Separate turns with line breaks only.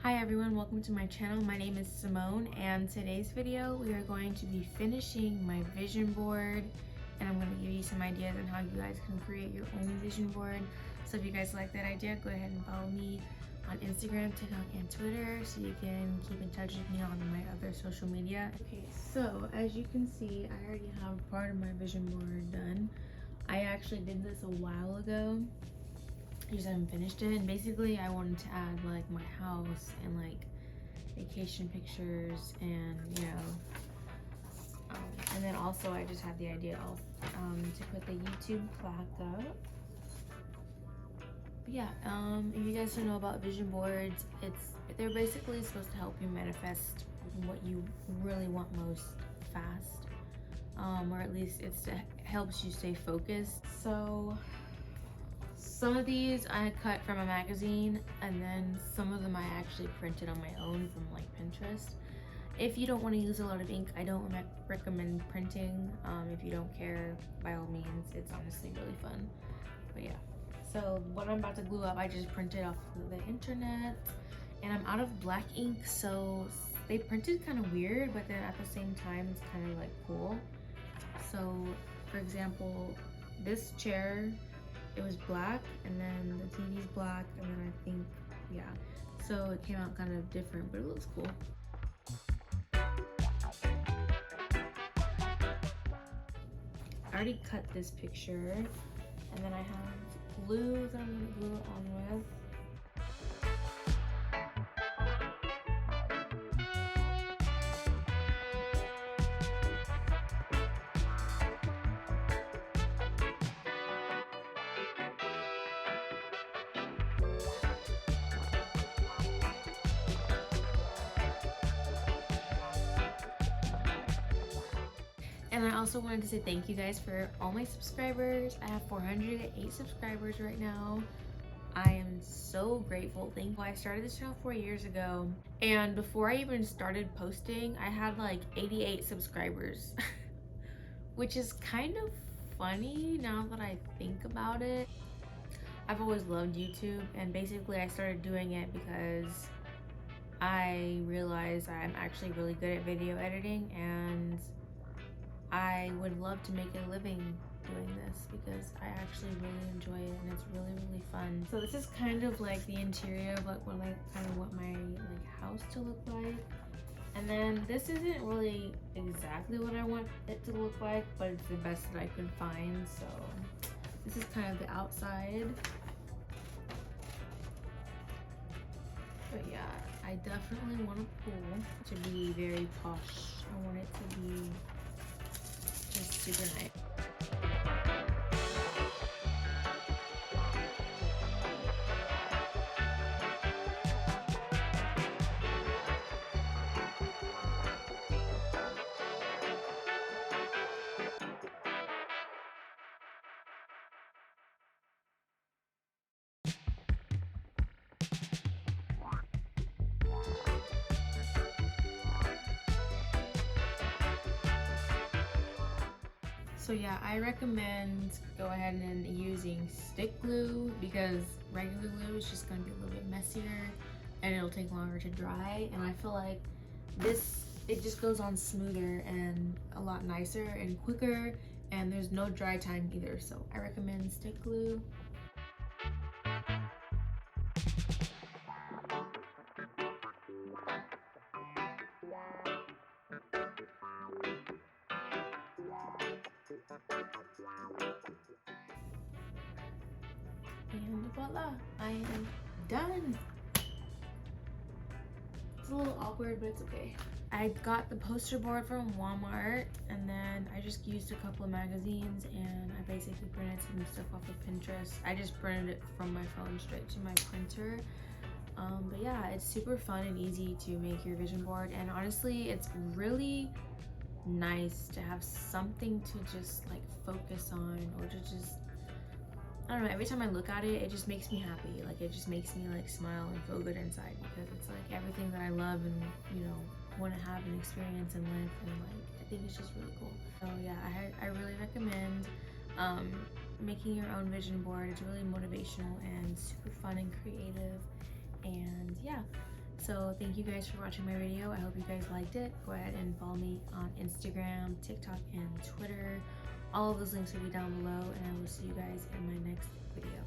Hi everyone, welcome to my channel. My name is Sy'Monne, and today's video we are going to be finishing my vision board, and I'm going to give you some ideas on how you guys can create your own vision board. So if you guys like that idea, go ahead and follow me on Instagram, TikTok, and Twitter so you can keep in touch with me on my other social media. Okay, so as you can see, I already have part of my vision board done. I actually did this a while ago. I just haven't finished it, and basically I wanted to add like my house and like vacation pictures and and then also I just had the idea of to put the YouTube plaque up. But yeah, if you guys don't know about vision boards, they're basically supposed to help you manifest what you really want most fast, or at least it helps you stay focused. So some of these I cut from a magazine, and then some of them I actually printed on my own from like Pinterest. If you don't want to use a lot of ink, I don't recommend printing. If you don't care, by all means, it's honestly really fun. But yeah, so what I'm about to glue up, I just printed off the internet, and I'm out of black ink, so they printed kind of weird, but then at the same time, it's kind of like cool. So for example, this chair, it was black, and then the TV's black, and then I think, yeah, so it came out kind of different, but it looks cool. I already cut this picture, and then I have glue that I'm gonna glue it on with. And I also wanted to say thank you guys for all my subscribers. I have 408 subscribers right now. I am so grateful. Thankful. I started this channel 4 years ago, and before I even started posting, I had like 88 subscribers, which is kind of funny now that I think about it. I've always loved YouTube, and basically I started doing it because I realized I'm actually really good at video editing, and I would love to make a living doing this because I actually really enjoy it, and it's really fun. So this is kind of like the interior of like what my like house to look like. And then this isn't really exactly what I want it to look like, but it's the best that I could find. So this is kind of the outside. But yeah, I definitely want a pool to be very posh. I want it to be just super nice. So yeah, I recommend go ahead and using stick glue, because regular glue is just gonna be a little bit messier and it'll take longer to dry. And I feel like this, it just goes on smoother and a lot nicer and quicker, and there's no dry time either. So I recommend stick glue. And voila, I am done. It's a little awkward, but it's okay. I got the poster board from Walmart, and then I just used a couple of magazines, and I basically printed some stuff off of Pinterest. I just printed it from my phone straight to my printer. But yeah, it's super fun and easy to make your vision board, and honestly, it's really nice to have something to just like focus on, or to just, I don't know, every time I look at it, it just makes me happy. Like, it just makes me like smile and feel good inside, because it's like everything that I love and, you know, want to have and experience in life, and like I think it's just really cool. So yeah, I really recommend making your own vision board. It's really motivational and super fun and creative, and yeah. So thank you guys for watching my video. I hope you guys liked it. Go ahead and follow me on Instagram, TikTok, and Twitter. All of those links will be down below, and I will see you guys in my next video.